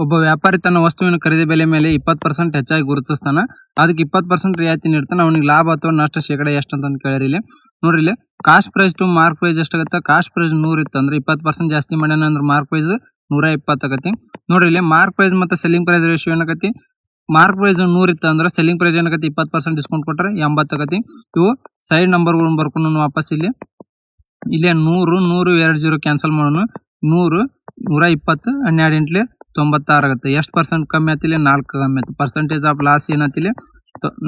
ಒಬ್ಬ ವ್ಯಾಪಾರಿ ತನ್ನ ವಸ್ತುವಿನ ಖರೀದಿ ಬೆಲೆ ಮೇಲೆ 20% ಹೆಚ್ಚಾಗಿ ಗುರುತಿಸ್ತಾನ, ಅದಕ್ಕೆ 20% ರಿಯಾಯಿತಿ ನೀಡ್ತಾನೆ. ಅವನಿಗೆ ಲಾಭ ಅಥವಾ ನಷ್ಟ ಶೇಕಡ ಎಷ್ಟು ಅಂತ ಕೇಳಿರಿ. ಇಲ್ಲಿ ನೋಡ್ರಿ, ಇಲ್ಲಿ cost price to mark price ಎಷ್ಟಾಗತ್ತೆ? ಕಾಸ್ಟ್ ಪ್ರೈಸ್ 100 ಇತ್ತು ಅಂದ್ರೆ 20% ಜಾಸ್ತಿ ಮಾಡ್ಯಾನ ಅಂದ್ರೆ ಮಾರ್ಕ್ ಪ್ರೈಸ್ 120 ಆಗತಿ. ನೋಡ್ರಿ, ಇಲ್ಲಿ ಮಾರ್ಕ್ ಪ್ರೈಸ್ ಮತ್ತೆ ಸೆಲ್ಲಿಂಗ್ ಪ್ರೈಸ್ ರೇಷಿಯೋ ಏನಾಗತಿ? ಮಾರ್ಕ್ ಪ್ರೈಸ್ 100 ಇತ್ತು ಅಂದ್ರೆ ಸೆಲ್ಲಿಂಗ್ ಪ್ರೈಸ್ ಏನಾಗತಿ? 20% ಡಿಸ್ಕೌಂಟ್ ಕೊಟ್ರೆ 80 ಆಗತಿ. ಇವು ಸೈಡ್ ನಂಬರ್ಗಳನ್ನು ಬರ್ಕೊಂಡು ವಾಪಸ್ ಇಲ್ಲಿ 100 100 ಕ್ಯಾನ್ಸಲ್ ಮಾಡೋಣ. 100 120 12 ಇಂಟ್ಲಿ 96 ಆಗುತ್ತೆ. ಎಷ್ಟು ಪರ್ಸೆಂಟ್ ಕಮ್ಮಿ ಆತಿಲ್ಲ? 4 ಕಮ್ಮಿ ಆಯ್ತು. ಪರ್ಸೆಂಟೇಜ್ ಆಫ್ ಲಾಸ್ ಏನಾತಿಲ್ಲ?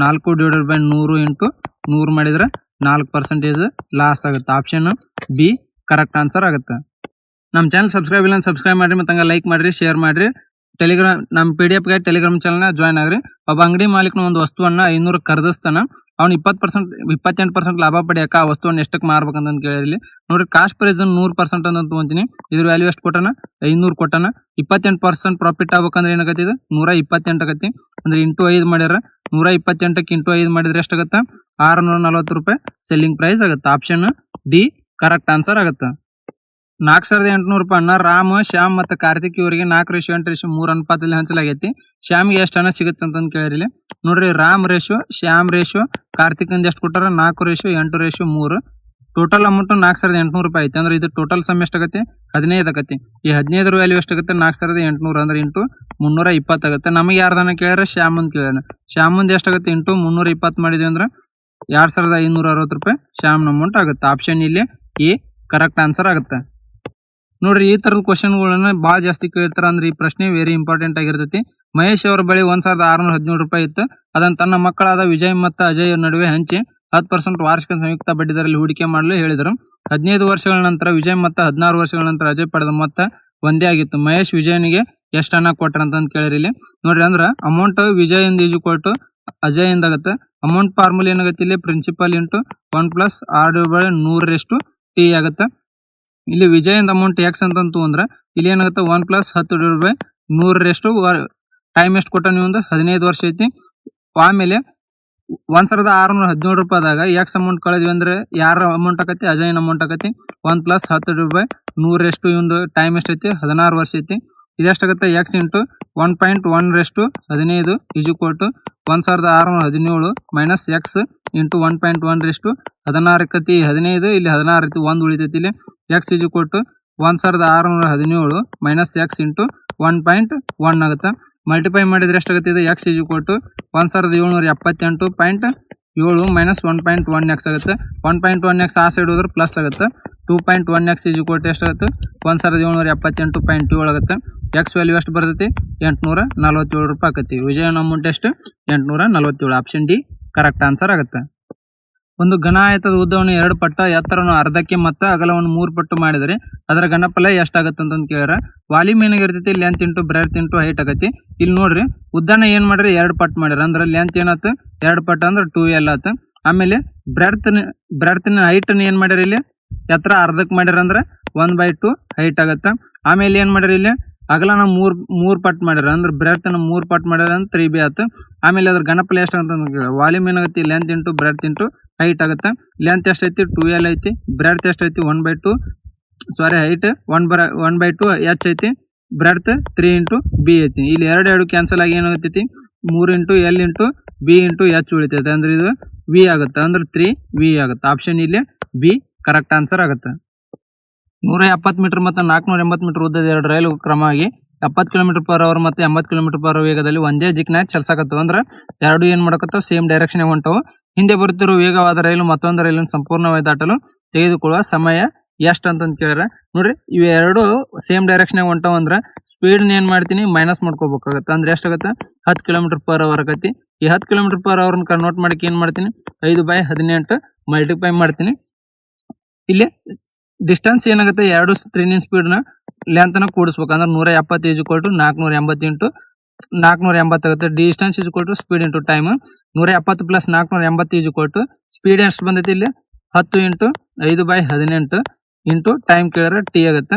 4/100 ಇಂಟು 100 ಮಾಡಿದ್ರೆ 4% ಲಾಸ್ ಆಗುತ್ತೆ. ಆಪ್ಷನ್ ಬಿ ಕರೆಕ್ಟ್ ಆನ್ಸರ್ ಆಗುತ್ತೆ. ನಮ್ಮ ಚಾನಲ್ ಸಬ್ಸ್ಕ್ರೈಬ್ ಇಲ್ಲ ಸಬ್ಸ್ಕ್ರೈಬ್ ಮಾಡಿರಿ, ಮತ್ತು ಲೈಕ್ ಮಾಡಿರಿ, ಶೇರ್ ಮಾಡಿರಿ. ಟೆಲಿಗ್ರಾಮ್ ನಮ್ಮ PDF ಗೆ ಟೆಲಿಗ್ರಾಮ್ ಚಾನಲ್ನ ಜಾಯ್ನ್ ಆಗ್ರಿ. ಒಬ್ಬ ಅಂಗಡಿ ಮಾಲೀಕನ ಒಂದು ವಸ್ತುವನ್ನ 500 ಖರೀದಿಸ್ತಾನ, ಅವ್ನು 28% ಲಾಭ ಪಡೆಯಕ ಆ ವಸ್ತುವನ್ನು ಎಷ್ಟಕ್ಕೆ ಮಾರ್ಬೇಕಂತ ಕೇಳಿರಿ. ನೋಡ್ರಿ, ಕಾಸ್ಟ್ ಪ್ರೈಸ್ 100% ಅಂತ ತಗೊಂತೀನಿ. ಇದ್ರ ವ್ಯಾಲ್ಯೂ ಎಷ್ಟು ಕೊಟ್ಟಾನ? 500 ಕೊಟ್ಟಾನ. 28% ಪ್ರಾಫಿಟ್ ಆಗ್ಬೇಕಂದ್ರೆ ಏನಾಗತ್ತೆ? ಇದು 128 ಆಗತ್ತೆ. ಅಂದ್ರೆ ಇಂಟು 5 ಮಾಡ್ಯಾರ. 128ಕ್ಕೆ ಇಂಟು 5 ಮಾಡಿದ್ರೆ ಎಷ್ಟಾಗತ್ತೆ? 640 ರೂಪಾಯಿ ಸೆಲ್ಲಿಂಗ್ ಪ್ರೈಸ್ ಆಗುತ್ತೆ. ಆಪ್ಷನ್ ಡಿ ಕರೆಕ್ಟ್ ಆನ್ಸರ್ ಆಗುತ್ತೆ. 4800 ರೂಪಾಯಿನ ರಾಮ್, ಶ್ಯಾಮ್ ಮತ್ತು ಕಾರ್ತಿಕ್ ಇವರಿಗೆ 4:8:3 ಅನುಪಾತದಲ್ಲಿ ಹಂಚಲಾಗೈತಿ. ಶ್ಯಾಮ್ಗೆ ಎಷ್ಟು ಹಣ ಸಿಗುತ್ತೆ ಅಂತ ಕೇಳಿರಿ. ನೋಡ್ರಿ, ರಾಮ್ ರೇಷೋ, ಶ್ಯಾಮ್ ರೇಷೋ, ಕಾರ್ತಿಕ್ ಇಂದ ಎಷ್ಟು ಕೊಟ್ಟಾರ? 4:8:3. ಟೋಟಲ್ ಅಮೌಂಟ್ 4800 ರೂಪಾಯಿ ಐತಿ. ಅಂದ್ರೆ ಇದು ಟೋಟಲ್ ಸಮ್ ಎಷ್ಟಾಗತ್ತೆ? 15 ಆಗತ್ತೆ. ಈ 15 ವ್ಯಾಲ್ಯೂ ಎಷ್ಟಾಗುತ್ತೆ? 4800 ಅಂದ್ರೆ ಇಂಟು 320 ಆಗುತ್ತೆ. ನಮಗೆ ಯಾರ್ದನ್ನ ಕೇಳ್ಯಾರ? ಶ್ಯಾಮ್ ಅಂತ ಕೇಳ್ಯಾರ. ಶ್ಯಾಮ್ ಮುಂದೆ ಎಷ್ಟಾಗುತ್ತೆ? ಇಂಟು 320 ಮಾಡಿದ್ವಿ ಅಂದ್ರೆ 2560 ರೂಪಾಯಿ ಶ್ಯಾಮ್ ಅಮೌಂಟ್ ಆಗುತ್ತೆ. ಆಪ್ಷನ್ ಇಲ್ಲಿ ಎ ಕರೆಕ್ಟ್ ಆನ್ಸರ್ ಆಗುತ್ತೆ. ನೋಡ್ರಿ, ಈ ತರದ ಕ್ವಶನ್ಗಳನ್ನ ಭಾಳ ಜಾಸ್ತಿ ಕೇಳ್ತಾರ. ಅಂದ್ರೆ ಈ ಪ್ರಶ್ನೆ ವೆರಿ ಇಂಪಾರ್ಟೆಂಟ್ ಆಗಿರ್ತೈತಿ. ಮಹೇಶ್ ಅವರ ಬಳಿ 1617 ರೂಪಾಯಿ ಇತ್ತು. ಅದನ್ನು ತನ್ನ ಮಕ್ಕಳಾದ ವಿಜಯ್ ಮತ್ತು ಅಜಯ್ ನಡುವೆ ಹಂಚಿ 10% ವಾರ್ಷಿಕ ಸಂಯುಕ್ತ ಬಡ್ಡಿ ದರದಲ್ಲಿ ಹೂಡಿಕೆ ಮಾಡಲು ಹೇಳಿದರು. 15 ವರ್ಷಗಳ ನಂತರ ವಿಜಯ್ ಮತ್ತು 16 ವರ್ಷಗಳ ನಂತರ ಅಜಯ್ ಪಡೆದ ಮೊತ್ತ ಒಂದೇ ಆಗಿತ್ತು. ಮಹೇಶ್ ವಿಜಯನಿಗೆ ಎಷ್ಟು ಹಣ ಕೊಟ್ರ ಅಂತ ಕೇಳಿರಿ. ಇಲ್ಲಿ ನೋಡ್ರಿ, ಅಂದ್ರ ಅಮೌಂಟ್ ವಿಜಯ್ ಇಂದ ಈಜುಕೊಟ್ಟು ಅಜಯ್ ಇಂದ ಆಗುತ್ತೆ. ಅಮೌಂಟ್ ಫಾರ್ಮುಲಾ ಏನಾಗುತ್ತೆ? ಇಲ್ಲಿ ಪ್ರಿನ್ಸಿಪಲ್ ಇಂಟು 1 + r/100t ಆಗುತ್ತೆ. ಇಲ್ಲಿ ವಿಜಯ್ ಅಮೌಂಟ್ ಎಕ್ಸ್ ಅಂತಂತು ಅಂದ್ರೆ ಇಲ್ಲಿ ಏನಾಗುತ್ತೆ? 1 + 10/100 ಟೈಮ್ ಎಷ್ಟು ಕೊಟ್ಟ? ನೀವು ಒಂದು 15 ವರ್ಷ ಐತಿ. ಆಮೇಲೆ 1617 ರೂಪಾಯಿದಾಗ ಎಕ್ಸ್ ಅಮೌಂಟ್ ಕಳೆದ್ವಿ ಅಂದ್ರೆ ಯಾರ ಅಮೌಂಟ್ ಆಕತಿ? ಅಜಯ್ ಅಮೌಂಟ್ ಆಕತಿ. 1 + 10/100 ಇವಂದು ಟೈಮ್ ಎಷ್ಟೈತಿ? 16 ವರ್ಷ ಐತಿ. ಇದೆಷ್ಟಾಗುತ್ತೆ? ಎಕ್ಸ್ ಇಂಟು 1.1/15 ಈಜುಕೊಟ್ಟು 1617 ಮೈನಸ್ ಎಕ್ಸ್ ಇಂಟು 1.1/16 ಕತಿ 15. ಇಲ್ಲಿ 16 ಐತಿ, 1 ಉಳಿತೈತಿ. ಇಲ್ಲಿ ಎಕ್ಸ್ ಈಜುಕೊಟ್ಟು 1617 ಮೈನಸ್ ಎಕ್ಸ್ ಇಂಟು 1.1 ಆಗುತ್ತೆ. ಮಲ್ಟಿಪ್ಲೈ ಮಾಡಿದ್ರೆ ಎಷ್ಟಾಗುತ್ತೆ? ಇದು ಎಕ್ಸ್ ಈಜುಕೊಟ್ಟು 1778.7 ಮೈನಸ್ 1.1x ಆಗುತ್ತೆ. 1.1x ಆ ಸೈಡ್ ಹೋದ್ರೆ ಪ್ಲಸ್ ಆಗುತ್ತೆ. 2.1x ಈಜುಕೊಟ್ಟು ಎಷ್ಟಾಗುತ್ತೆ? 1778.7 ಆಗುತ್ತೆ. ಎಕ್ಸ್ ವ್ಯಾಲ್ಯೂ ಎಷ್ಟು ಬರ್ತೈತಿ? 847 ರೂಪಾಯಿ ಆಕತಿ. ವಿಜಯನ ಅಮೌಂಟ್ ಎಷ್ಟು? 847. ಆಪ್ಷನ್ ಡಿ ಕರೆಕ್ಟ್ ಆನ್ಸರ್ ಆಗುತ್ತೆ. ಒಂದು ಘನ ಆಯತದ ಉದ್ದವನ್ನು 2 ಪಟ್ಟು, ಎತ್ತರವನ್ನು ಅರ್ಧಕ್ಕೆ ಮತ್ತು ಅಗಲವನ್ನು 3 ಪಟ್ಟು ಮಾಡಿದರೆ ಅದರ ಘನಫಲ ಎಷ್ಟಾಗತ್ತೆ ಅಂತ ಕೇಳ್ಯಾರ. ವಾಲ್ಯೂಮ್ ಏನಾಗಿರ್ತೈತಿ? Length into breadth into height ಆಗತಿ. ಇಲ್ಲಿ ನೋಡ್ರಿ, ಉದ್ದನ ಏನ್ ಮಾಡ್ರಿ? 2 ಪಟ್ಟು ಮಾಡ್ಯಾರ. ಅಂದ್ರೆ ಲೆಂತ್ ಏನಾಯ್ತು? 2 ಪಟ್ಟು ಅಂದ್ರೆ 2L ಆಯ್ತು. ಆಮೇಲೆ ಬ್ರೆಡ್ತ್ ಹೈಟ್ ಏನ್ ಮಾಡ್ಯಾರ? ಇಲ್ಲಿ ಎತ್ತರ ಅರ್ಧಕ್ಕೆ ಮಾಡ್ಯಾರ ಅಂದ್ರೆ 1/2 ಹೈಟ್ ಆಗತ್ತ. ಆಮೇಲೆ ಏನ್ ಮಾಡ್ಯಾರ? ಇಲ್ಲಿ ಅಗಲನ 3 ಪಟ್ಟು ಮಾಡ್ಯಾರ. ಅಂದ್ರೆ ಬ್ರೆಡ್ತ್ 3 ಪಟ್ಟು ಮಾಡ್ಯಾರ ಅಂದ್ರೆ 3B ಆಯ್ತು. ಆಮೇಲೆ ಅದ್ರ ಘನಫಲ ಎಷ್ಟಾಗತ್ತ ಅಂತ ಕೇಳ. ವಾಲ್ಯೂಮ್ ಏನಾಗತ್ತೆ? Length into breadth into height ಆಗುತ್ತೆ. ಲೆಂತ್ ಎಷ್ಟೈತಿ? 2L ಐತಿ. ಬ್ರೆಡ್ತ್ ಎಷ್ಟೈತಿ? 1/2 ಹೈಟ್ 1/2 H ಐತಿ. ಬ್ರೆಡ್ತ್ 3 ಇಂಟು B ಐತಿ. ಇಲ್ಲಿ 2 ಕ್ಯಾನ್ಸಲ್ ಆಗಿ ಏನಾಗತ್ತೈತಿ? 3 into L into B into H ಉಳಿತೈತೆ. ಅಂದ್ರೆ ಇದು V ಆಗುತ್ತೆ. ಅಂದ್ರೆ 3V ಆಗುತ್ತೆ. ಆಪ್ಷನ್ ಇಲ್ಲಿ ಬಿ ಕರೆಕ್ಟ್ ಆನ್ಸರ್ ಆಗುತ್ತೆ. 170 ಮೀಟರ್ ಮತ್ತು 480 ಮೀಟರ್ ಉದ್ದದ 2 ರೈಲು ಕ್ರಮವಾಗಿ 70 km/h ಮತ್ತು 80 km/h ವೇಗದಲ್ಲಿ ಒಂದೇ ದಿಕ್ಕಿನಾಗ ಚಲಿಸಕತ್ತವ. ಅಂದ್ರೆ ಎರಡು ಏನ್ ಮಾಡಕತ್ತವ? Same direction ಹೊಂಟವು. ಹಿಂದೆ ಬರುತ್ತಿರುವ ವೇಗವಾದ ರೈಲು ಮತ್ತೊಂದು ರೈಲನ್ನು ಸಂಪೂರ್ಣವಾಗಿ ದಾಟಲು ತೆಗೆದುಕೊಳ್ಳುವ ಸಮಯ ಎಷ್ಟು ಅಂತ ಕೇಳ್ಯಾರ. ನೋಡ್ರಿ, ಇವೆರಡು ಸೇಮ್ ಡೈರೆಕ್ಷನ್ ಹೊಂಟವ ಅಂದ್ರೆ ಸ್ಪೀಡ್ ಏನ್ ಮಾಡ್ತೀನಿ? ಮೈನಸ್ ಮಾಡ್ಕೋಬೇಕಾಗತ್ತೆ. ಅಂದ್ರೆ ಎಷ್ಟಾಗತ್ತೆ? 10 km/h ಆಕತಿ. ಈ 10 km/h ಕನ್ವರ್ಟ್ ಮಾಡಕ್ಕೆ ಏನ್ ಮಾಡ್ತೀನಿ? 5/18 ಮಲ್ಟಿಪ್ಲೈ ಮಾಡ್ತೀನಿ. ಇಲ್ಲಿ ಡಿಸ್ಟೆನ್ಸ್ ಏನಾಗುತ್ತೆ? ಎರಡು ಟ್ರೈನಿನ ಸ್ಪೀಡ್ ನ ಲೆಂತ್ ನ ಕೂಡಿಸ್ಬೇಕು. ಅಂದ್ರೆ 170 = 480 × 480 ಆಗುತ್ತೆ. Distance speed into time. 170 + 480 speed ಎಷ್ಟು ಬಂದೈತಿ? ಇಲ್ಲಿ 10 × 5/18 ಇಂಟು ಟೈಮ್ ಕೇಳಿದ್ರೆ ಟಿ ಆಗುತ್ತೆ.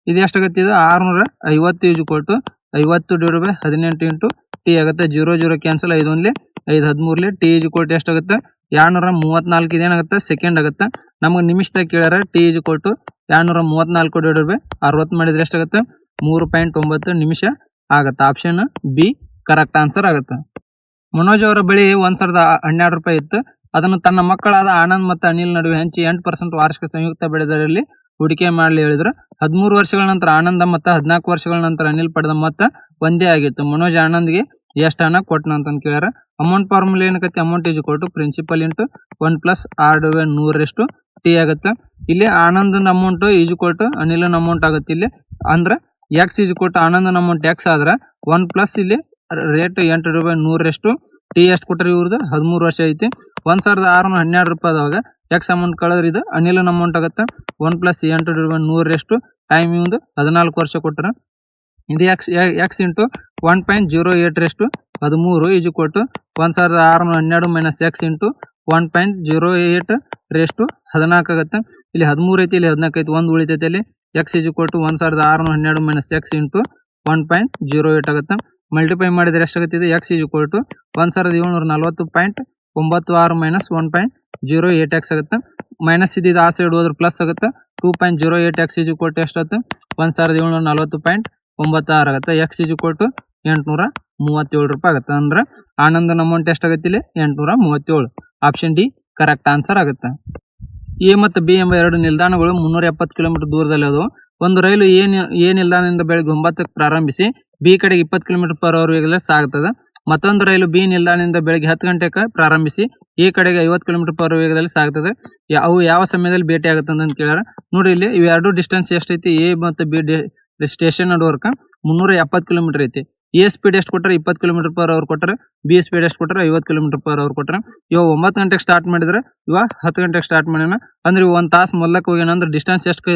ಇದು ಎಷ್ಟಾಗುತ್ತೆ? ಇದು 650 50/18 ಇಂಟು ಟಿ ಆಗುತ್ತೆ. 0 ಕ್ಯಾನ್ಸಲ್. 5 1 5 13 ಟಿ ಎಷ್ಟಾಗುತ್ತೆ? 234 ಇದೇನಾಗುತ್ತೆ? ಸೆಕೆಂಡ್ ಆಗುತ್ತೆ. ನಮಗೆ ನಿಮಿಷದಾಗ ಕೇಳ್ಯಾರ. ಟಿ 234 / 60 ಮಾಡಿದ್ರೆ ಎಷ್ಟಾಗುತ್ತೆ? 3.9 ನಿಮಿಷ ಆಗತ್ತೆ. ಆಪ್ಷನ್ ಬಿ ಕರೆಕ್ಟ್ ಆನ್ಸರ್ ಆಗುತ್ತೆ. ಮನೋಜ್ ಅವರ ಬಳಿ 1012 ರೂಪಾಯಿ ಇತ್ತು. ಅದನ್ನು ತನ್ನ ಮಕ್ಕಳಾದ ಆನಂದ್ ಮತ್ತು ಅನಿಲ್ ನಡುವೆ ಹಂಚಿ 8% ವಾರ್ಷಿಕ ಸಂಯುಕ್ತ ಬೆಳೆದರಲ್ಲಿ ಹೂಡಿಕೆ ಮಾಡಲಿ ಹೇಳಿದ್ರು. 13 ವರ್ಷಗಳ ನಂತರ ಆನಂದ ಮತ್ತು 14 ವರ್ಷಗಳ ನಂತರ ಅನಿಲ್ ಪಡೆದ ಮೊತ್ತ ಒಂದೇ ಆಗಿತ್ತು. ಮನೋಜ್ ಆನಂದ್ಗೆ ಎಷ್ಟು ಹಣ ಕೊಟ್ಟನ ಅಂತ ಕೇಳ್ಯಾರ. ಅಮೌಂಟ್ ಫಾರ್ಮುಲಾ ಏನಕತ್ತೆ? Amount is equal to principal into 1 plus r/100 T ಆಗುತ್ತೆ. ಇಲ್ಲಿ ಆನಂದನ ಅಮೌಂಟ್ ಈಸ್ ಈಕ್ವಲ್ ಟು ಅನಿಲನ ಅಮೌಂಟ್ ಆಗುತ್ತೆ. ಇಲ್ಲಿ ಅಂದ್ರೆ ಎಕ್ಸ್ ಈಸ್ ಈಕ್ವಲ್ ಟು ಆನಂದನ ಅಮೌಂಟ್ ಎಕ್ಸ್ ಆದ್ರೆ 1 ಪ್ಲಸ್ ಇಲ್ಲಿ ರೇಟ್ 8/100 ಟಿ ಎಷ್ಟು ಕೊಟ್ಟರೆ ಇವ್ರದ್ದು 13 ವರ್ಷ ಐತಿ. 1612 ರೂಪಾಯಿದಾಗ ಎಕ್ಸ್ ಅಮೌಂಟ್ ಕಳೆದ್ರೆ ಇದು ಅನಿಲನ ಅಮೌಂಟ್ ಆಗುತ್ತೆ. 1 ಪ್ಲಸ್ 8/100 ಟೈಮ್ ಇವಂದು 14 ವರ್ಷ ಕೊಟ್ಟರೆ ಇದು x into 1.08 13 is equal to 1612 minus x into 1.08 14 ಆಗುತ್ತೆ. ಇಲ್ಲಿ 13 ಐತಿ, ಇಲ್ಲಿ 14 ಐತಿ, ಒಂದು ಉಳಿತೈತಿ. ಅಲ್ಲಿ x is equal to 1612 minus x into 1.08 ಆಗುತ್ತೆ. ಮಲ್ಟಿಪ್ಲೈ ಮಾಡಿದ್ರೆ ಎಷ್ಟಾಗುತ್ತೆ? ಇದು x is equal to 1740.96 minus 1.08 x ಆಗುತ್ತೆ. ಮೈನಸ್ ಇದು ಆ ಸೈಡ್ ಹೋದ್ರೆ ಪ್ಲಸ್ ಆಗುತ್ತೆ. 2.08 ಎಕ್ಸ್ ಈಸ್ ಈಕ್ವಲ್ ಟು ಎಷ್ಟಾಗುತ್ತೆ? 1740.96 ಆಗುತ್ತೆ. ಎಕ್ಸ್ ಈಸ್ ಈಕ್ವಲ್ ಟು 837 ರೂಪಾಯಿ ಆಗುತ್ತೆ. ಅಂದ್ರೆ ಆನಂದನ ಅಮೌಂಟ್ ಎಷ್ಟಾಗುತ್ತೆ? ಇಲ್ಲಿ 837. ಆಪ್ಷನ್ ಡಿ ಕರೆಕ್ಟ್ ಆನ್ಸರ್ ಆಗುತ್ತೆ. ಎ ಮತ್ತು ಬಿ ಎಂಬ ಎರಡು ನಿಲ್ದಾಣಗಳು 370 ಕಿಲೋಮೀಟರ್ ದೂರದಲ್ಲಿ ಅದು. ಒಂದು ರೈಲು ಎ ನಿಲ್ದಾಣದಿಂದ ಬೆಳಗ್ಗೆ 9ಕ್ಕೆ ಪ್ರಾರಂಭಿಸಿ ಬಿ ಕಡೆಗೆ 20 km/h ವೇಗದಲ್ಲಿ ಸಾಗುತ್ತದೆ. ಮತ್ತೊಂದು ರೈಲು ಬಿ ನಿಲ್ದಾಣದಿಂದ ಬೆಳಗ್ಗೆ 10 ಗಂಟೆಗೆ ಪ್ರಾರಂಭಿಸಿ ಎ ಕಡೆಗೆ 50 km/h ವೇಗದಲ್ಲಿ ಸಾಗುತ್ತದೆ. ಅವು ಯಾವ ಸಮಯದಲ್ಲಿ ಭೇಟಿ ಆಗುತ್ತೆ ಅಂತ ಕೇಳ್ಯಾರ. ನೋಡ್ರಿ, ಇಲ್ಲಿ ಇವೆರಡು ಡಿಸ್ಟೆನ್ಸ್ ಎಷ್ಟೈತಿ? ಎ ಮತ್ತು ಬಿ ಸ್ಟೇಷನ್ ನಡುವರ್ಕ 370 ಕಿಲೋಮೀಟರ್ ಐತಿ. ಎ ಸ್ಪೀಡ್ ಎಷ್ಟು ಕೊಟ್ಟರೆ 20 km/h ಕೊಟ್ಟರೆ, ಬಿ ಸ್ಪೀಡ್ ಎಷ್ಟು ಕೊಟ್ಟರೆ 50 km/h ಕೊಟ್ಟರೆ. ಇವಾಗ 9 ಗಂಟೆಗೆ ಸ್ಟಾರ್ಟ್ ಮಾಡಿದ್ರೆ ಇವಾಗ 10 ಗಂಟೆಗೆ ಸ್ಟಾರ್ಟ್ ಮಾಡ್ಯಾನ. ಅಂದ್ರೆ ಒಂದು ತಾಸು ಮೊದಲಕ್ಕೆ ಹೋಗ್ಯಾನ ಅಂದ್ರೆ ಡಿಸ್ಟೆನ್ಸ್ ಎಷ್ಟು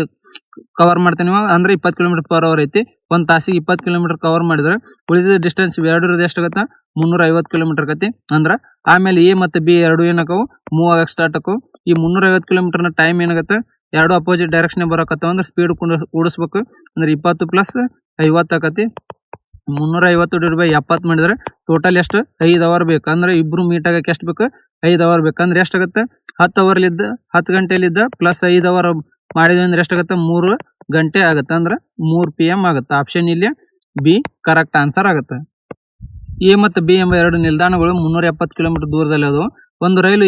ಕವರ್ ಮಾಡ್ತಾನೆ ಅಂದ್ರೆ 20 km/h ಐತಿ. ಒಂದು ತಾಸಿಗೆ 20 km ಕವರ್ ಮಾಡಿದ್ರೆ ಉಳಿದ ಡಿಸ್ಟೆನ್ಸ್ ಎರಡರದ್ದು ಎಷ್ಟಾಗತ್ತ? 350 km ಆಕತಿ. ಅಂದ್ರೆ ಆಮೇಲೆ ಎ ಮತ್ತು ಬಿ ಎರಡು ಏನಾಗವು? ಮೂವ್ ಆಗಕ್ಕೆ ಸ್ಟಾರ್ಟ್ ಆಕವು. ಈ 350 km ಟೈಮ್ ಏನಾಗತ್ತೆ? ಎರಡು ಅಪೋಸಿಟ್ ಡೈರೆಕ್ಷನ್ ಬರಕತ್ತಾವ ಅಂದ್ರೆ ಸ್ಪೀಡ್ ಕೂಡಿಸ್ಬೇಕು. ಅಂದ್ರೆ 20 + 50 ಆಕತಿ. 350/70 ಮಾಡಿದ್ರೆ ಟೋಟಲ್ ಎಷ್ಟು? 5 ಅವರ್ ಬೇಕು. ಅಂದ್ರೆ ಇಬ್ರು ಮೀಟ್ ಆಗಕ್ಕೆ ಎಷ್ಟು ಬೇಕು? 5 ಅವರ್ ಬೇಕು. ಅಂದ್ರೆ ಎಷ್ಟಾಗುತ್ತೆ? 10 ಅವರ್ಲಿದ್ದ 10 ಗಂಟೆಲಿದ್ದ ಪ್ಲಸ್ 5 ಅವರ್ ಮಾಡಿದ್ವಿ ಅಂದ್ರೆ ಎಷ್ಟಾಗುತ್ತೆ? 3 ಗಂಟೆ ಆಗುತ್ತೆ. ಅಂದ್ರೆ 3 PM ಆಗುತ್ತೆ. ಆಪ್ಷನ್ ಇಲ್ಲಿ ಬಿ ಕರೆಕ್ಟ್ ಆನ್ಸರ್ ಆಗುತ್ತೆ. ಎ ಮತ್ತು ಬಿ ಎಂಬ ಎರಡು ನಿಲ್ದಾಣಗಳು 370 ಕಿಲೋಮೀಟರ್ ದೂರದಲ್ಲಿ ಅದು. ಒಂದು ರೈಲು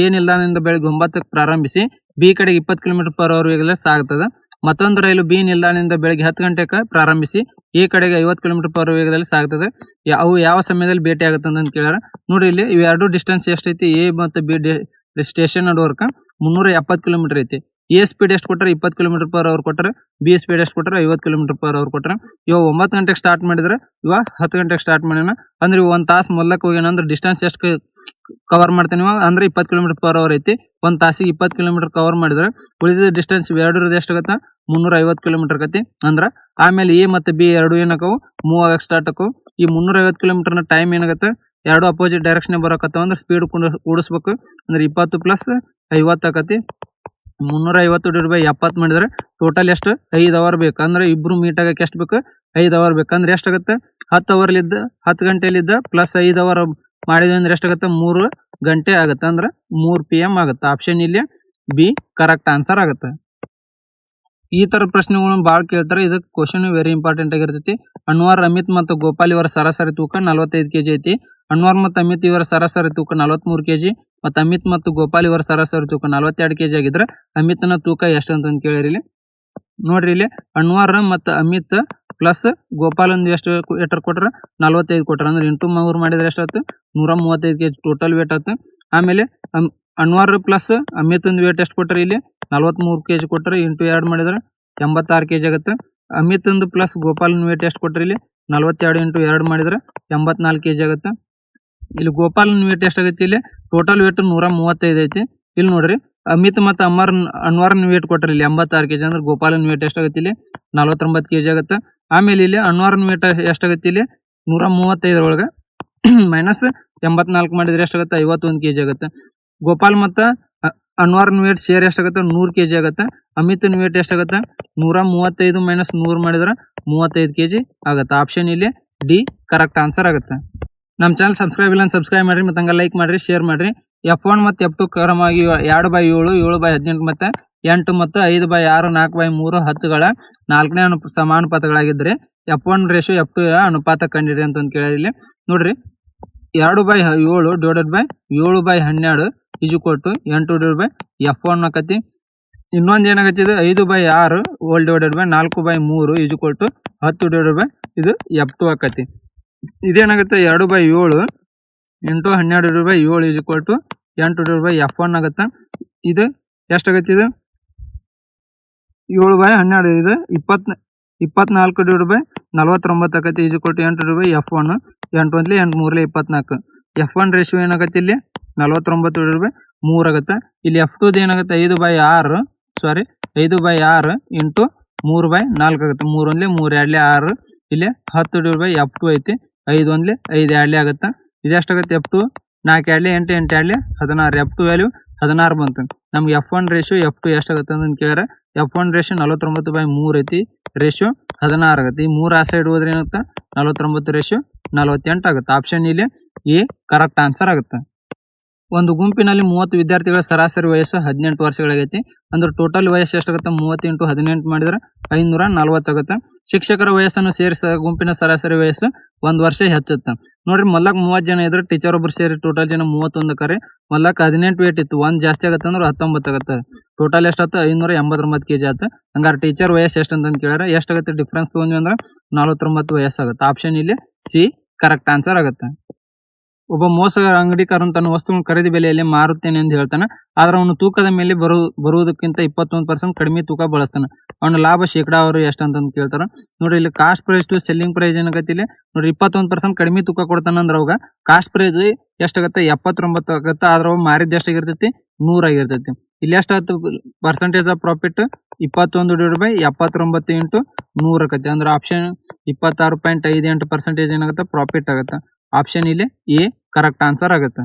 ಎ ನಿಲ್ದಾಣದಿಂದ ಬೆಳಗ್ಗೆ 9ಕ್ಕೆ ಪ್ರಾರಂಭಿಸಿ ಬಿ ಕಡೆಗೆ 20 km/h ವೇಗದಲ್ಲಿ ಸಾಗುತ್ತದೆ. ಮತ್ತೊಂದು ರೈಲು ಬಿ ನಿಲ್ದಾಣದಿಂದ ಬೆಳಗ್ಗೆ 10 ಗಂಟೆಗೆ ಪ್ರಾರಂಭಿಸಿ ಎ ಕಡೆಗೆ 50 km/h ವೇಗದಲ್ಲಿ ಸಾಗುತ್ತದೆ. ಅವು ಯಾವ ಸಮಯದಲ್ಲಿ ಭೇಟಿ ಆಗುತ್ತೆ ಅಂತ ಕೇಳ್ಯಾರ. ನೋಡ್ರಿ, ಇಲ್ಲಿ ಇವೆರಡು ಡಿಸ್ಟೆನ್ಸ್ ಎಷ್ಟೈತಿ? ಎ ಮತ್ತು ಬಿ ಸ್ಟೇಷನ್ ನಡುವರ್ಕ 370 ಕಿಲೋಮೀಟರ್ ಐತಿ. ಎ ಸ್ಪೀಡ್ ಎಷ್ಟು ಕೊಟ್ಟರೆ 20 km/h ಕೊಟ್ಟರೆ, ಬಿ ಸ್ಪೀಡ್ ಎಷ್ಟು ಕೊಟ್ಟರೆ 50 km/h ಕೊಟ್ಟರೆ. ಇವಾಗ 9 ಗಂಟೆಗೆ ಸ್ಟಾರ್ಟ್ ಮಾಡಿದ್ರೆ ಇವಾಗ 10 ಗಂಟೆಗೆ ಸ್ಟಾರ್ಟ್ ಮಾಡ್ಯಾನ. ಅಂದ್ರೆ ಒಂದು ತಾಸು ಮೊದಲಕ್ಕೆ ಹೋಗ್ಯಾನ ಅಂದ್ರೆ ಡಿಸ್ಟೆನ್ಸ್ ಎಷ್ಟು ಕವರ್ ಮಾಡ್ತಾನೆ ಅಂದ್ರೆ 20 km/h ಐತಿ. ಒಂದು ತಾಸಿಗೆ 20 km ಕವರ್ ಮಾಡಿದ್ರೆ ಉಳಿದ ಡಿಸ್ಟೆನ್ಸ್ ಎರಡರದ್ದು ಎಷ್ಟಾಗತ್ತ? 350 km ಆಕತಿ. ಅಂದ್ರೆ ಆಮೇಲೆ ಎ ಮತ್ತು ಬಿ ಎರಡು ಏನಾಕವು? ಮೂವ್ ಆಗಕ್ಕೆ ಸ್ಟಾರ್ಟ್ ಆಕವು. ಈ 350 km ಟೈಮ್ ಏನಾಗುತ್ತೆ? ಎರಡು ಅಪೋಸಿಟ್ ಡೈರೆಕ್ಷನ್ ಬರಕತ್ತಾವ ಅಂದ್ರೆ ಸ್ಪೀಡ್ ಕೂಡಿಸ್ಬೇಕು. ಅಂದ್ರೆ 20 + 50 ಆಕತಿ. 350/70 ಮಾಡಿದ್ರೆ ಟೋಟಲ್ ಎಷ್ಟು? 5 ಅವರ್ ಬೇಕು. ಅಂದ್ರೆ ಇಬ್ರು ಮೀಟ್ ಆಗಕ್ಕೆ ಎಷ್ಟು ಬೇಕು? 5 ಅವರ್ ಬೇಕು. ಅಂದ್ರೆ ಎಷ್ಟಾಗುತ್ತೆ? 10 ಅವರ್ಲಿದ್ದ 10 ಗಂಟೆಲಿದ್ದ ಪ್ಲಸ್ 5 ಅವರ್ ಮಾಡಿದ್ವಿ ಅಂದ್ರೆ ಎಷ್ಟಾಗುತ್ತೆ? 3 ಗಂಟೆ ಆಗುತ್ತೆ. ಅಂದ್ರೆ 3 PM ಆಗುತ್ತೆ. ಆಪ್ಷನ್ ಇಲ್ಲಿ ಬಿ ಕರೆಕ್ಟ್ ಆನ್ಸರ್ ಆಗುತ್ತೆ. ಈ ತರ ಪ್ರಶ್ನೆಗಳನ್ನು ಭಾಳ ಕೇಳ್ತಾರೆ. ಇದಕ್ಕೆ ಕ್ವಶನ್ ವೆರಿ ಇಂಪಾರ್ಟೆಂಟ್ ಆಗಿರ್ತೈತಿ. ಅನ್ವರ್, ಅಮಿತ್ ಮತ್ತು ಗೋಪಾಲ್ ಇವರ ಸರಾಸರಿ ತೂಕ 45 kg ಐತಿ. ಅನ್ವರ್ ಮತ್ತು ಅಮಿತ್ ಇವರ ಸರಾಸರಿ ತೂಕ 43 kg ಮತ್ತು ಅಮಿತ್ ಮತ್ತು ಗೋಪಾಲ್ ಇವರ ಸರಾಸರಿ ತೂಕ 42 kg ಆಗಿದ್ರೆ ಅಮಿತ್ನ ತೂಕ ಎಷ್ಟು ಅಂತ ಕೇಳಿರಿ. ಇಲ್ಲಿ ನೋಡ್ರಿ, ಇಲ್ಲಿ ಅನ್ವರ್ ಮತ್ತು ಅಮಿತ್ ಪ್ಲಸ್ ಗೋಪಾಲ್ ಒಂದು ಎಷ್ಟು ಕೊಟ್ರ? 45 ಕೊಟ್ರ. ಅಂದ್ರೆ ಇಂಟು 3 ಮಾಡಿದ್ರೆ ಎಷ್ಟಾಯ್ತು? 135 kg ಟೋಟಲ್ ವೇಟ್ ಆಯ್ತು. ಆಮೇಲೆ ಅನ್ವರ್ ಪ್ಲಸ್ ಅಮಿತ್ ಒಂದು ವೇಟ್ ಎಷ್ಟು ಕೊಟ್ರಿ? ಇಲ್ಲಿ 43 kg ಕೊಟ್ರೆ ಇಂಟು 2 ಮಾಡಿದ್ರೆ 86 kg ಆಗುತ್ತೆ. ಅಮಿತ್ ಒಂದು ಪ್ಲಸ್ ಗೋಪಾಲ್ ವೇಟ್ ಎಷ್ಟು ಕೊಟ್ರಿ? ಇಲ್ಲಿ 42 ಇಂಟು 2 ಮಾಡಿದ್ರೆ 84 kg ಆಗುತ್ತೆ. ಇಲ್ಲಿ ಗೋಪಾಲ್ ವೇಟ್ ಎಷ್ಟಾಗೈತಿ? ಇಲ್ಲಿ ಟೋಟಲ್ ವೇಟ್ 135 ಐತಿ. ಇಲ್ಲಿ ನೋಡ್ರಿ, ಅಮಿತ್ ಮತ್ತು ಅನ್ವರ್ ವೇಟ್ ಕೊಟ್ರಿ ಇಲ್ಲಿ 86 kg. ಅಂದ್ರೆ ಗೋಪಾಲನ್ ವೇಟ್ ಎಷ್ಟಾಗತ್ತೆ? ಇಲ್ಲಿ 49 kg ಆಗುತ್ತೆ. ಆಮೇಲೆ ಇಲ್ಲಿ ಅನ್ವರ್ನ ವೇಟ್ ಎಷ್ಟಾಗತ್ತೆ? ಇಲ್ಲಿ 135 ಒಳಗೆ ಮೈನಸ್ 84 ಮಾಡಿದ್ರೆ ಎಷ್ಟಾಗುತ್ತೆ? 51 kg ಆಗುತ್ತೆ. ಗೋಪಾಲ್ ಮತ್ತು ಅನ್ವರ್ನ ವೇಟ್ ಶೇರ್ ಎಷ್ಟಾಗುತ್ತೆ? 100 kg ಆಗುತ್ತೆ. ಅಮಿತ್ನ ವೇಟ್ ಎಷ್ಟಾಗುತ್ತೆ? 135 ಮೈನಸ್ 100 ಮಾಡಿದ್ರೆ 35 kg ಆಗುತ್ತೆ. ಆಪ್ಷನ್ ಇಲ್ಲಿ ಡಿ ಕರೆಕ್ಟ್ ಆನ್ಸರ್ ಆಗುತ್ತೆ. ನಮ್ಮ ಚಾನಲ್ ಸಬ್ಸ್ಕ್ರೈಬ್ ಇಲ್ಲ ಸಬ್ಸ್ಕ್ರೈಬ್ ಮಾಡಿರಿ, ಮತ್ತು ಹಂಗೆ ಲೈಕ್ ಮಾಡಿರಿ, ಶೇರ್ ಮಾಡಿರಿ. F1 ಮತ್ತು F2 ಕ್ರಮವಾಗಿ 2/7, 7/18 ಮತ್ತು 8 ಮತ್ತು 5/6, 4/3 10ಗಳ 4ನೇ ಸಮಾನುಪಾತಗಳಾಗಿದ್ದರೆ F1:F2 ಅನುಪಾತ ಕಂಡಿಡಿ ಅಂತ ಕೇಳಿದ್ರೆ ಇಲ್ಲಿ ನೋಡ್ರಿ 2/7 divided by 7/12 is equal to 8/F1 ಆಕತಿ. ಇನ್ನೊಂದು ಏನಾಗತ್ತೆ ಇದು 5/6 whole divided by 4/3 is equal to 10 divided by ಇದು F2 ಆಕತಿ. ಇದೇನಾಗುತ್ತೆ 2/7 into 12 divided by 7 is equal to 8 divided by F1 ಆಗುತ್ತೆ. ಇದು ಎಷ್ಟಾಗತ್ತೆ ಇದು 7/12 ಇದು 24 ಡಿವೈಡೆಡ್ ಬೈ 49 ಆಕತಿ is equal to 8 divided by F1. 8 ಒಂದ್ಲಿ 8 3 24. F1 ಏನಾಗತ್ತೆ ಇಲ್ಲಿ 49 ಡಿವೈಡೆಡ್ ಬೈ 3 ಆಗುತ್ತೆ. ಇಲ್ಲಿ F2 ಏನಾಗುತ್ತೆ 5/6 ಇಂಟು 3/4 ಆಗುತ್ತೆ. 3 ಒಂದ್ಲಿ 3 2 6 ಇಲ್ಲಿ 10 ಡಿವೈಡೆಡ್ ಬೈ F2 ಐತಿ. 5 ಒಂದ್ಲಿ 5 2 ಆಗುತ್ತೆ. ಇದೆಷ್ಟಾಗುತ್ತೆ F2 4 2 8 8 2 16. F2 ವ್ಯಾಲ್ಯೂ 16 ಬಂತು. ನಮ್ಗೆ F1 F2 ಎಷ್ಟಾಗುತ್ತೆ ಅಂತ ಕೇಳಿದ್ರೆ F1 49/3 ಐತಿ. ರೇಷಿಯೋ 16 ಆಗುತ್ತೆ. ಈ 3 ಆ ಸೈಡ್ ಹೋದ್ರೆ ಏನಾಗುತ್ತೆ 49:48 ಆಗುತ್ತೆ. ಆಪ್ಷನ್ ಇಲ್ಲಿ ಎ ಕರೆಕ್ಟ್ ಆನ್ಸರ್ ಆಗುತ್ತೆ. ಒಂದು ಗುಂಪಿನಲ್ಲಿ 30 ವಿದ್ಯಾರ್ಥಿಗಳ ಸರಾಸರಿ ವಯಸ್ಸು 18 ವರ್ಷಗಳಾಗೈತಿ. ಅಂದ್ರೆ ಟೋಟಲ್ ವಯಸ್ಸು ಎಷ್ಟಾಗುತ್ತೆ 30 × 18 ಮಾಡಿದ್ರೆ 540 ಆಗುತ್ತೆ. ಶಿಕ್ಷಕರ ವಯಸ್ಸನ್ನು ಸೇರಿಸ ಗುಂಪಿನ ಸರಾಸರಿ ವಯಸ್ಸು 1 ವರ್ಷ ಹೆಚ್ಚುತ್ತೆ. ನೋಡ್ರಿ ಮೊದಲಾಗ 30 ಜನ ಇದ್ರೆ ಟೀಚರ್ ಒಬ್ರು ಸೇರಿ ಟೋಟಲ್ ಜನ 31 ಕರೆ. ಮೊದಲಾಗ 18 ವೇಟ್ ಇತ್ತು, 1 ಜಾಸ್ತಿ ಆಗುತ್ತೆ ಅಂದ್ರೆ 19 ಆಗುತ್ತೆ. ಟೋಟಲ್ ಎಷ್ಟಾಗುತ್ತೆ 589 kg ಆಗುತ್ತೆ. ಹಂಗಾರೆ ಟೀಚರ್ ವಯಸ್ಸು ಎಷ್ಟು ಅಂತ ಕೇಳಿದ್ರೆ ಎಷ್ಟಾಗುತ್ತೆ ಡಿಫ್ರೆನ್ಸ್ ತೊಗೊಂಡ್ವಿ ಅಂದ್ರೆ 49 ವಯಸ್ಸಾಗುತ್ತೆ. ಆಪ್ಷನ್ ಇಲ್ಲಿ ಸಿ ಕರೆಕ್ಟ್ ಆನ್ಸರ್ ಆಗುತ್ತೆ. ಒಬ್ಬ ಮೋಸಗಾರ ಅಂಗಡಿಕಾರನು ತನ್ನ ವಸ್ತುವನ್ನು ಖರೀದಿ ಬೆಲೆಯಲ್ಲಿ ಮಾರುತ್ತೇನೆ ಎಂದು ಹೇಳ್ತಾನೆ. ಆದ್ರೆ ಅವನು ತೂಕದ ಮೇಲೆ ಬರುವುದಕ್ಕಿಂತ 21% ಕಡಿಮೆ ತೂಕ ಬಳಸ್ತಾನೆ. ಅವನ ಲಾಭ ಶೇಕಡಾವಾರು ಎಷ್ಟು ಅಂತ ಕೇಳ್ತಾರ. ನೋಡ್ರಿ ಇಲ್ಲಿ cost price to selling price ಏನಾಗತ್ತೆ ಇಲ್ಲಿ ನೋಡ್ರಿ 21% ಕಡಿಮೆ ತೂಕ ಕೊಡ್ತಾನ ಅಂದ್ರೆ ಅವಾಗ ಕಾಸ್ಟ್ ಪ್ರೈಸ್ ಎಷ್ಟಾಗತ್ತೆ 79 ಆಗುತ್ತೆ. ಆದ್ರೆ ಅವ್ ಮಾರಿದ ಎಷ್ಟಾಗಿರ್ತೈತಿ 100 ಆಗಿರ್ತೈತಿ. ಇಲ್ಲಿ ಎಷ್ಟಾಗುತ್ತೆ percentage of profit 21 divided by 79 into 100 ಆಕತಿ. ಅಂದ್ರೆ ಆಪ್ಷನ್ 26.58% ಏನಾಗುತ್ತೆ ಪ್ರಾಫಿಟ್ ಆಗುತ್ತೆ. ಆಪ್ಷನ್ ಇಲ್ಲಿ ಎ ಕರೆಕ್ಟ್ ಆನ್ಸರ್ ಆಗುತ್ತೆ.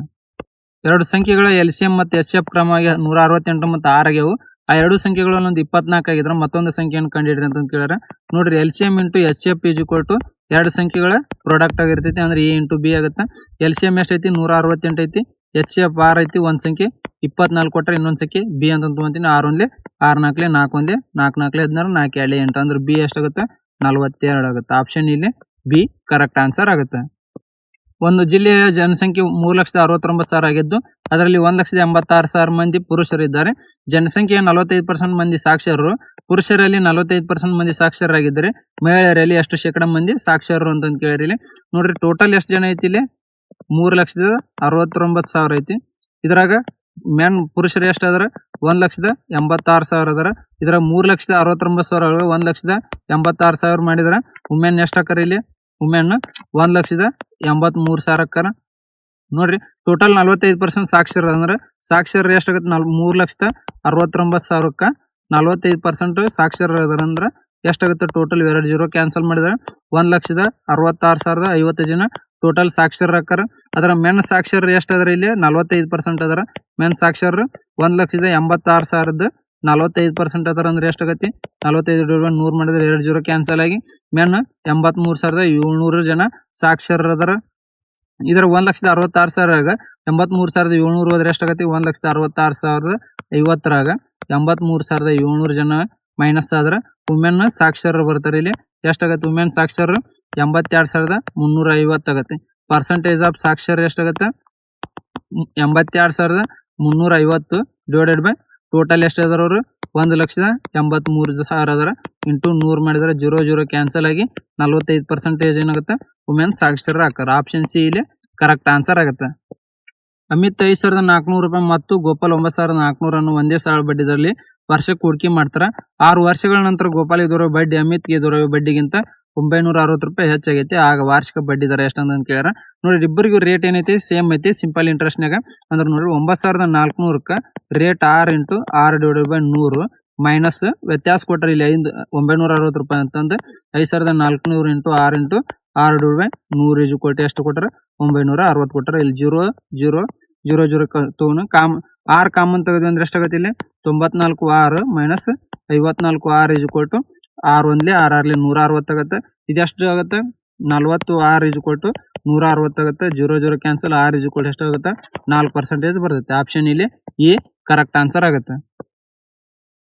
ಎರಡು ಸಂಖ್ಯೆಗಳ LCM ಮತ್ತು HCF ಕ್ರಮವಾಗಿ 168 ಮತ್ತು 6 ಆಗ್ಯಾವು. ಆ ಎರಡು ಸಂಖ್ಯೆಗಳು ಒಂದು 24 ಆಗಿದ್ರೆ ಮತ್ತೊಂದು ಸಂಖ್ಯೆಯನ್ನು ಕಂಡುಹಿಡಿರಿ ಅಂತ ಕೇಳ್ಯಾರ. ನೋಡ್ರಿ LCM into HCF is equal to ಎರಡು ಸಂಖ್ಯೆಗಳ ಪ್ರಾಡಕ್ಟ್ ಆಗಿರ್ತೈತಿ. ಅಂದ್ರೆ A ಇಂಟು B ಆಗುತ್ತೆ. LCM ಎಷ್ಟೈತಿ 168 ಐತಿ. HCF 6 ಐತಿ. ಒಂದ್ ಸಂಖ್ಯೆ 24 ಕೊಟ್ರೆ ಇನ್ನೊಂದ್ ಸಂಖ್ಯೆ B ಅಂತ ತಗೊಂತೀನಿ. 6 ಒಂದ್ಲೆ 6 4 4 ಒಂದ್ಲೆ 4 4 16 4 2 8 ಅಂದ್ರೆ B ಎಷ್ಟಾಗುತ್ತೆ 42 ಆಗುತ್ತೆ. ಆಪ್ಷನ್ ಇಲ್ಲಿ B ಕರೆಕ್ಟ್ ಆನ್ಸರ್ ಆಗುತ್ತೆ. ಒಂದು ಜಿಲ್ಲೆಯ ಜನಸಂಖ್ಯೆ 3,69,000 ಆಗಿದ್ದು ಅದರಲ್ಲಿ 1,86,000 ಮಂದಿ ಪುರುಷರಿದ್ದಾರೆ. ಜನಸಂಖ್ಯೆಯ 45% ಮಂದಿ ಸಾಕ್ಷರರು. ಪುರುಷರಲ್ಲಿ 45% ಮಂದಿ ಸಾಕ್ಷರರಾಗಿದ್ದಾರೆ. ಮಹಿಳೆಯರಲ್ಲಿ ಎಷ್ಟು ಶೇಕಡ ಮಂದಿ ಸಾಕ್ಷರರು ಅಂತ ಕೇಳಿರಿ. ನೋಡ್ರಿ ಟೋಟಲ್ ಎಷ್ಟು ಜನ ಐತಿ ಇಲ್ಲಿ 3,69,000 ಐತಿ. ಇದ್ರಾಗ ಪುರುಷರು ಎಷ್ಟು ಅದಾರ 1,86,000 ಅದಾರ. ಇದ್ರಾಗ 3,69,000 1,86,000 ಮಾಡಿದ್ರ ವುಮೆನ್ ಎಷ್ಟು ಹಾಕಾರ ಇಲ್ಲಿ ವುಮೆನ್ 1,83,000 ಅಕ್ಕಾರ. ನೋಡ್ರಿ ಟೋಟಲ್ 45% ಸಾಕ್ಷರ ಅಂದ್ರೆ ಸಾಕ್ಷರ ಎಷ್ಟಾಗತ್ತೆ 3,69,000 45% ಸಾಕ್ಷರ ಅದಾರಂದ್ರ ಎಷ್ಟಾಗುತ್ತೆ ಟೋಟಲ್ 2 0 ಕ್ಯಾನ್ಸಲ್ ಮಾಡಿದ್ರೆ 1,66,050 ಜನ ಟೋಟಲ್ ಸಾಕ್ಷರ ಅಕ್ಕಾರ. ಅದರ ಮೆನ್ ಸಾಕ್ಷರ ಎಷ್ಟಾದ್ರ ಇಲ್ಲಿ 45% ಅದರ. ಮೆನ್ ಸಾಕ್ಷರ 1,86,000 45% ಅದರ ಅಂದ್ರೆ ಎಷ್ಟಾಗತ್ತೆ 45 100 ಮಾಡಿದ್ರೆ 2 0 ಕ್ಯಾನ್ಸಲ್ ಆಗಿ ಮೆನ್ 83,700 ಜನ ಸಾಕ್ಷರ ಅದರ. ಇದರ 1,66,000 83,700 ಹೋದ್ರೆ ಎಷ್ಟಾಗತ್ತೆ 1,66,050 83,700 ಜನ ಮೈನಸ್ ಆದ್ರ ವುಮೆನ್ ಸಾಕ್ಷರ ಬರ್ತಾರೆ. ಇಲ್ಲಿ ಎಷ್ಟಾಗತ್ತೆ ವುಮೆನ್ ಸಾಕ್ಷರ 82,350 ಆಗತ್ತೆ. ಪರ್ಸೆಂಟೇಜ್ ಆಫ್ ಸಾಕ್ಷರ ಎಷ್ಟಾಗತ್ತೆ 82,350 ಡಿವೈಡೆಡ್ ಬೈ ಟೋಟಲ್ ಎಷ್ಟು ಅದರ ಅವರು 1,83,000 ಅದರ ಇಂಟು 100 ಮಾಡಿದ್ರೆ 0 0 ಕ್ಯಾನ್ಸಲ್ ಆಗಿ 45% ಏನಾಗುತ್ತೆ ವುಮೆನ್ ಸಾಕ್ಷರ ಹಾಕಾರ. ಆಪ್ಷನ್ ಸಿ ಇಲ್ಲಿ ಕರೆಕ್ಟ್ ಆನ್ಸರ್ ಆಗುತ್ತೆ. ಅಮಿತ್ 5,400 ರೂಪಾಯಿ ಮತ್ತು ಗೋಪಾಲ್ 9,400 ಒಂದೇ ಸಾಲ ಬಡ್ಡಿದಲ್ಲಿ ವರ್ಷಕ್ಕೆ ಹೂಡಿಕೆ ಮಾಡ್ತಾರ. 6 ವರ್ಷಗಳ ನಂತರ ಗೋಪಾಲ್ಗೆ ದೊರೆಯುವ ಬಡ್ಡಿ ಅಮಿತ್ಗೆ ದೊರೆಯುವ ಬಡ್ಡಿಗಿಂತ 960 ರೂಪಾಯಿ ಹೆಚ್ಚಾಗೈತಿ. ಆಗ ವಾರ್ಷಿಕ ಬಡ್ಡಿ ದರ ಎಷ್ಟಂತ ಕೇಳ್ಯಾರ. ನೋಡ್ರಿ ಇಬ್ಬರಿಗೂ ರೇಟ್ ಏನೈತಿ ಸೇಮ್ ಐತಿ ಸಿಂಪಲ್ ಇಂಟ್ರೆಸ್ಟ್ ನಾಗ. ಅಂದ್ರೆ ನೋಡ್ರಿ 9,400 rate 6 into 6 divided by 100 minus ವ್ಯತ್ಯಾಸ ಕೊಟ್ಟರೆ ಇಲ್ಲಿ 960 ರೂಪಾಯಿ ಅಂತಂದ್ರೆ 5,400 ಇಂಟು 6 ಇಂಟು 6 ಡಿವೈಡ್ ಬೈ 100 ಈಜು ಕೊಟ್ಟು ಎಷ್ಟು ಕೊಟ್ಟರೆ 960 ಕೊಟ್ಟರೆ. ಇಲ್ಲಿ 0 0 0 0 ತಗೊಂಡು ಆರ್ ಕಾಮನ್ ತೆಗೆದ್ವಿ ಅಂದ್ರೆ ಎಷ್ಟಾಗತ್ತೆ ಇಲ್ಲಿ 94 6 ಮೈನಸ್ 54 6 ಈಜು ಕೊಟ್ಟು 6 ಒಂದ್ಲಿ 6 6ಲಿ 160 ಆಗುತ್ತೆ. ಇದೆಷ್ಟು ಆಗುತ್ತೆ 46 ಈಜು ಕೊಟ್ಟು 160 ಆಗುತ್ತೆ. 0 0 ಕ್ಯಾನ್ಸಲ್ 6 ಈಜು ಕೊಟ್ಟು ಎಷ್ಟಾಗುತ್ತೆ 4% ಬರ್ತೈತೆ. ಆಪ್ಷನ್ ಇಲ್ಲಿ ಎ ಕರೆಕ್ಟ್ ಆನ್ಸರ್ ಆಗುತ್ತೆ.